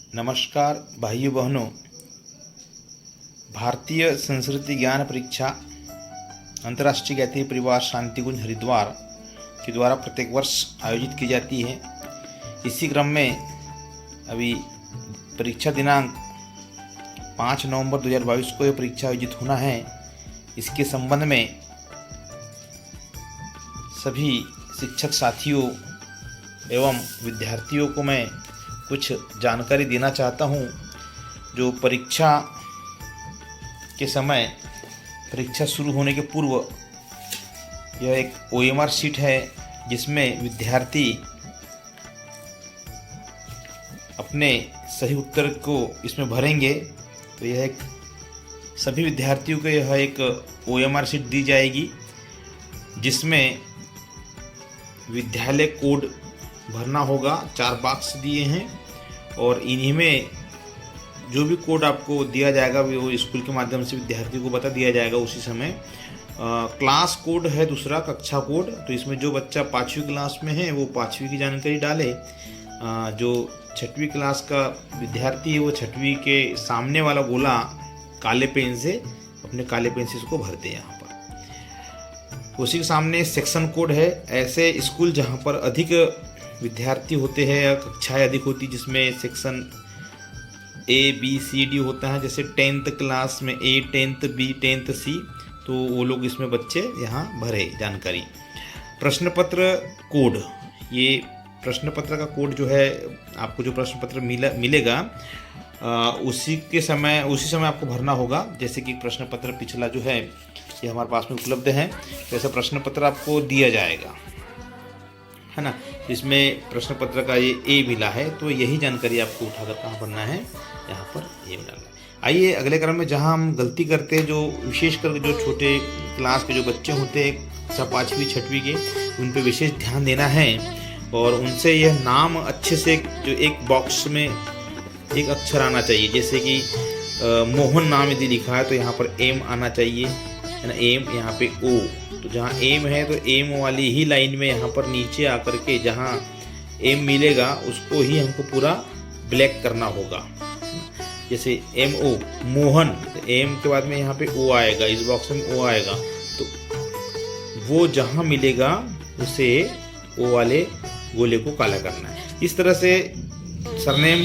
नमस्कार भाइयों बहनों। भारतीय संस्कृति ज्ञान परीक्षा अंतर्राष्ट्रीय गायत्री परिवार शांतिकुंज हरिद्वार के द्वारा प्रत्येक वर्ष आयोजित की जाती है। इसी क्रम में अभी परीक्षा दिनांक 5 नवंबर 2022 को यह परीक्षा आयोजित होना है। इसके संबंध में सभी शिक्षक साथियों एवं विद्यार्थियों को मैं कुछ जानकारी देना चाहता हूँ। जो परीक्षा के समय परीक्षा शुरू होने के पूर्व यह एक OMR शीट है जिसमें विद्यार्थी अपने सही उत्तर को इसमें भरेंगे। तो यह एक सभी विद्यार्थियों को यह एक OMR शीट दी जाएगी जिसमें विद्यालय कोड भरना होगा। 4 बॉक्स दिए हैं और इन्हीं में जो भी कोड आपको दिया जाएगा वो स्कूल के माध्यम से विद्यार्थी को बता दिया जाएगा उसी समय। क्लास कोड है दूसरा, कक्षा कोड। तो इसमें जो बच्चा 5वीं क्लास में है वो 5वीं की जानकारी डाले। जो 6वीं क्लास का विद्यार्थी है वो 6वीं के सामने वाला गोला काले पेन से अपने काले पेन से इसको भर दे। यहाँ पर उसी के सामने सेक्शन कोड है। ऐसे स्कूल जहाँ पर अधिक विद्यार्थी होते हैं या कक्षाएं अधिक होती जिसमें section A, B, C, D होता है, जैसे 10th क्लास में A, 10th B, 10th C, तो वो लोग इसमें बच्चे यहाँ भरे जानकारी। प्रश्न पत्र कोड, ये प्रश्न पत्र का कोड जो है आपको जो प्रश्न पत्र मिलेगा उसी समय आपको भरना होगा। जैसे कि प्रश्न पत्र पिछला जो है ये हमारे पास में उपलब्ध है, वैसा प्रश्न पत्र आपको दिया जाएगा, है ना। इसमें प्रश्न पत्र का ये A मिला है तो यही जानकारी आपको उठाकर कहाँ भरना है, यहाँ पर ये मिला है। आइए अगले क्रम में जहाँ हम गलती करते हैं, जो विशेष करके जो छोटे क्लास के जो बच्चे होते हैं 5वीं 6वीं के, उन पर विशेष ध्यान देना है और उनसे यह नाम अच्छे से जो एक बॉक्स में एक अक्षर आना चाहिए। जैसे कि मोहन नाम यदि लिखा है तो यहाँ पर M आना चाहिए, है ना। M यहाँ पे O, तो जहाँ M है तो M वाली ही लाइन में यहाँ पर नीचे आकर के जहाँ M मिलेगा उसको ही हमको पूरा ब्लैक करना होगा। जैसे MO मोहन, तो M के बाद में यहाँ पे O आएगा, इस बॉक्स में O आएगा, तो वो जहाँ मिलेगा उसे O वाले गोले को काला करना है। इस तरह से सरनेम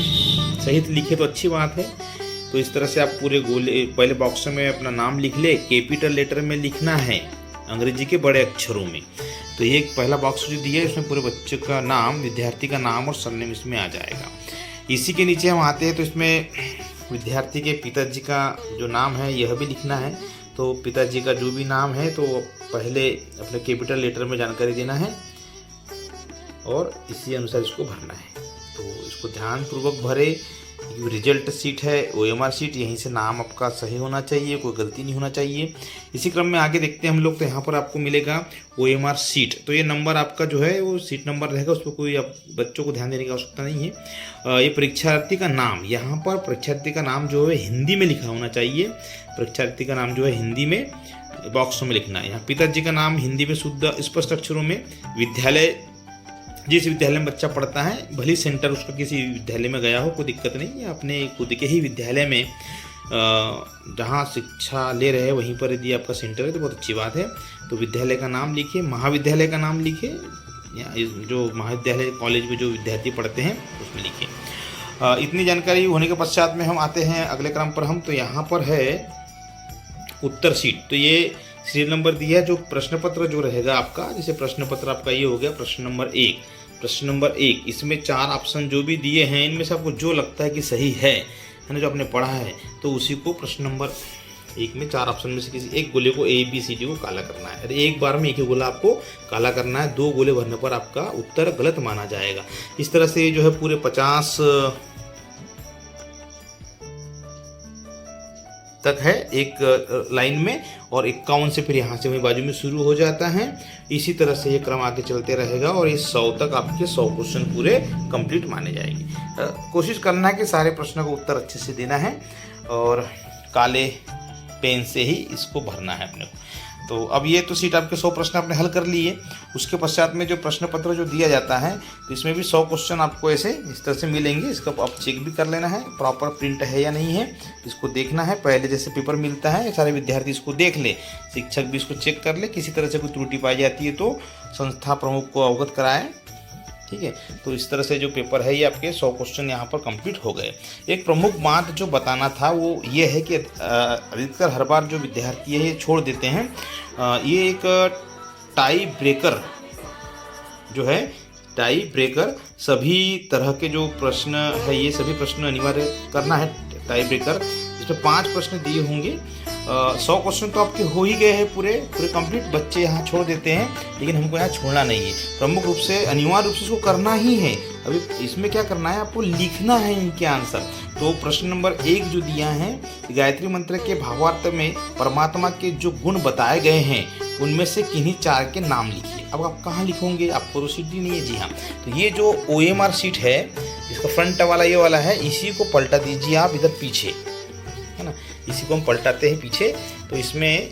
सहित लिखे तो अच्छी बात है। तो इस तरह से आप पूरे गोले पहले बॉक्स में अपना नाम लिख ले, कैपिटल लेटर में लिखना है, अंग्रेजी के बड़े अक्षरों में। तो ये पहला बॉक्स जो दिया है इसमें पूरे बच्चे का नाम, विद्यार्थी का नाम और सरनेम इसमें आ जाएगा। इसी के नीचे हम आते हैं तो इसमें विद्यार्थी के पिताजी का जो नाम है यह भी लिखना है। तो पिताजी का जो भी नाम है तो पहले अपने कैपिटल लेटर में जानकारी देना है और इसी अनुसार इसको भरना है। तो इसको ध्यानपूर्वक भरे। रिजल्ट सीट है OMR सीट, यहीं से नाम आपका सही होना चाहिए, कोई गलती नहीं होना चाहिए। इसी क्रम में आगे देखते हैं हम लोग। तो यहाँ पर आपको मिलेगा OMR सीट। तो ये नंबर आपका जो है वो सीट नंबर रहेगा, उस पर कोई आप बच्चों को ध्यान देने की आवश्यकता नहीं है। ये परीक्षार्थी का नाम, यहाँ पर परीक्षार्थी का नाम जो है हिंदी में लिखा होना चाहिए। परीक्षार्थी का नाम जो है हिंदी में बॉक्स में लिखना है। यहाँ पिताजी का नाम हिंदी में शुद्ध स्पष्ट अक्षरों में, विद्यालय जिस विद्यालय में बच्चा पढ़ता है, भले सेंटर उसका किसी विद्यालय में गया हो कोई दिक्कत नहीं है, अपने खुद के ही विद्यालय में जहाँ शिक्षा ले रहे हैं वहीं पर यदि आपका सेंटर है तो बहुत अच्छी बात है। तो विद्यालय का नाम लिखिए, महाविद्यालय का नाम लिखिए, या जो महाविद्यालय कॉलेज में जो विद्यार्थी पढ़ते हैं उसमें लिखिए। इतनी जानकारी होने के पश्चात में हम आते हैं अगले क्रम पर। हम तो यहाँ पर है उत्तर शीट। तो ये सीरियल नंबर दिया है जो प्रश्न पत्र जो रहेगा आपका, जैसे प्रश्न पत्र आपका ये हो गया प्रश्न नंबर 1। प्रश्न नंबर 1 इसमें 4 ऑप्शन जो भी दिए हैं इनमें से आपको जो लगता है कि सही है ना, जो आपने पढ़ा है, तो उसी को प्रश्न नंबर 1 में 4 ऑप्शन में से किसी एक गोले को A, B, C, D को काला करना है। अरे एक बार में एक ही गोला आपको काला करना है, 2 गोले भरने पर आपका उत्तर गलत माना जाएगा। इस तरह से जो है पूरे 50 तक है एक लाइन में और 51 से फिर यहाँ से वही बाजू में शुरू हो जाता है। इसी तरह से ये क्रम आगे चलते रहेगा और ये 100 तक आपके 100 क्वेश्चन पूरे कंप्लीट माने जाएंगे। कोशिश करना है कि सारे प्रश्नों का उत्तर अच्छे से देना है और काले पेन से ही इसको भरना है अपने को। तो अब ये तो सीट आपके 100 प्रश्न आपने हल कर लिए। उसके पश्चात में जो प्रश्न पत्र जो दिया जाता है तो इसमें भी 100 क्वेश्चन आपको ऐसे इस तरह से मिलेंगे। इसका आप चेक भी कर लेना है प्रॉपर प्रिंट है या नहीं है, इसको देखना है। पहले जैसे पेपर मिलता है सारे विद्यार्थी इसको देख ले, शिक्षक भी इसको चेक कर ले, किसी तरह से कोई त्रुटि पाई जाती है तो संस्था प्रमुख को अवगत कराएं। ठीक है, तो इस तरह से जो पेपर है ये आपके 100 क्वेश्चन यहाँ पर कंप्लीट हो गए। एक प्रमुख बात जो बताना था वो ये है कि अधिकतर हर बार जो विद्यार्थी है ये छोड़ देते हैं। ये एक टाई ब्रेकर जो है, टाई ब्रेकर सभी तरह के जो प्रश्न है ये सभी प्रश्न अनिवार्य करना है। टाई ब्रेकर इसमें 5 प्रश्न दिए होंगे। 100 क्वेश्चन तो आपके हो ही गए हैं पूरे कंप्लीट। बच्चे यहाँ छोड़ देते हैं, लेकिन हमको यहाँ छोड़ना नहीं है, प्रमुख रूप से अनिवार्य रूप से इसको करना ही है। अभी इसमें क्या करना है, आपको लिखना है इनके आंसर। तो प्रश्न नंबर 1 जो दिया है, गायत्री मंत्र के भावार्थ में परमात्मा के जो गुण बताए गए हैं उनमें से किन्हीं 4 के नाम लिखिए। अब आप कहाँ लिखोगे, आपको तो सीट ही नहीं है। जी हाँ, तो ये जो OMR सीट है इसका फ्रंट वाला ये वाला है, इसी को पलटा दीजिए आप इधर पीछे, है ना, इसी को हम पलटाते हैं पीछे। तो इसमें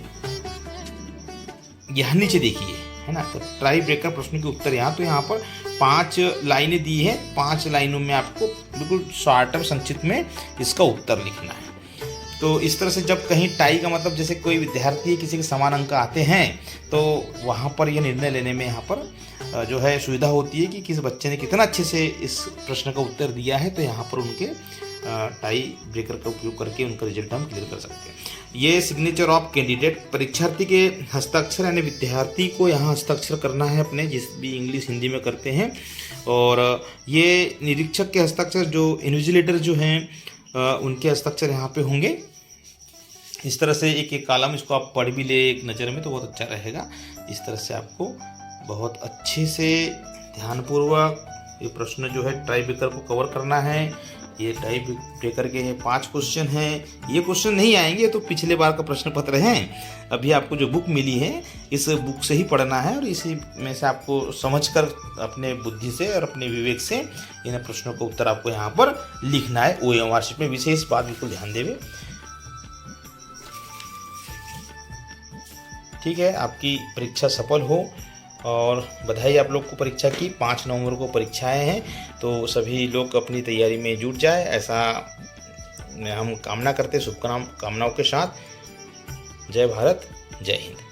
यहाँ नीचे देखिए, है ना, तो टाई ब्रेकर प्रश्न के उत्तर यहाँ, तो यहाँ पर 5 लाइनें दी है। 5 लाइनों में आपको बिल्कुल शॉर्ट में संक्षिप्त में इसका उत्तर लिखना है। तो इस तरह से जब कहीं टाई का मतलब जैसे कोई विद्यार्थी किसी के समान अंक आते हैं तो वहाँ पर यह निर्णय लेने में यहाँ पर जो है सुविधा होती है कि किस बच्चे ने कितना अच्छे से इस प्रश्न का उत्तर दिया है। तो यहाँ पर उनके टाई ब्रेकर का उपयोग करके उनका रिजल्ट हम क्लियर कर सकते हैं। ये सिग्नेचर ऑफ कैंडिडेट, परीक्षार्थी के हस्ताक्षर यानी विद्यार्थी को यहाँ हस्ताक्षर करना है अपने, जिस भी इंग्लिश हिंदी में करते हैं। और ये निरीक्षक के हस्ताक्षर, जो इन्विजिलेटर जो हैं उनके हस्ताक्षर यहाँ पे होंगे। इस तरह से एक एक कॉलम, इसको आप पढ़ भी ले एक नज़र में तो बहुत अच्छा रहेगा। इस तरह से आपको बहुत अच्छे से ध्यानपूर्वक ये प्रश्न जो है टाई ब्रेकर को कवर करना है। ये टाई ब्रेकर के हैं 5 क्वेश्चन हैं। ये क्वेश्चन नहीं आएंगे तो पिछले बार का प्रश्न पत्र हैं। अभी आपको जो बुक मिली है इस बुक से ही पढ़ना है और इसी में से आपको समझकर अपने बुद्धि से और अपने विवेक से इन प्रश्नों का उत्तर आपको यहाँ पर लिखना है। OMR शीट में विशेष बात बिल्कुल ध्यान देवे। ठीक है, आपकी परीक्षा सफल हो और बधाई आप लोग को परीक्षा की। 5 नवंबर को परीक्षाएं हैं, तो सभी लोग अपनी तैयारी में जुट जाए, ऐसा हम कामना करते, शुभकामनाओं के साथ। जय भारत, जय हिंद।